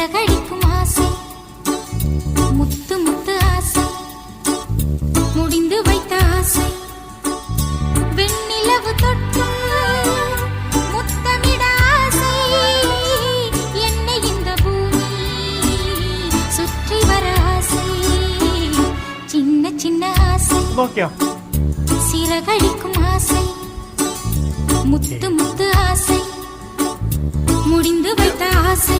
சிறகடிக்கும் ஆசை முத்து முத்து ஆசை முடிந்து வைத்த ஆசை வெண்ணிலவு தொட்டு முத்தமிட ஆசை என்னை இந்த பூமி சுற்றி வர ஆசை சின்ன சின்ன ஆசை சிறகடிக்கும் ஆசை முத்து முத்து ஆசை முடிந்து வைத்த ஆசை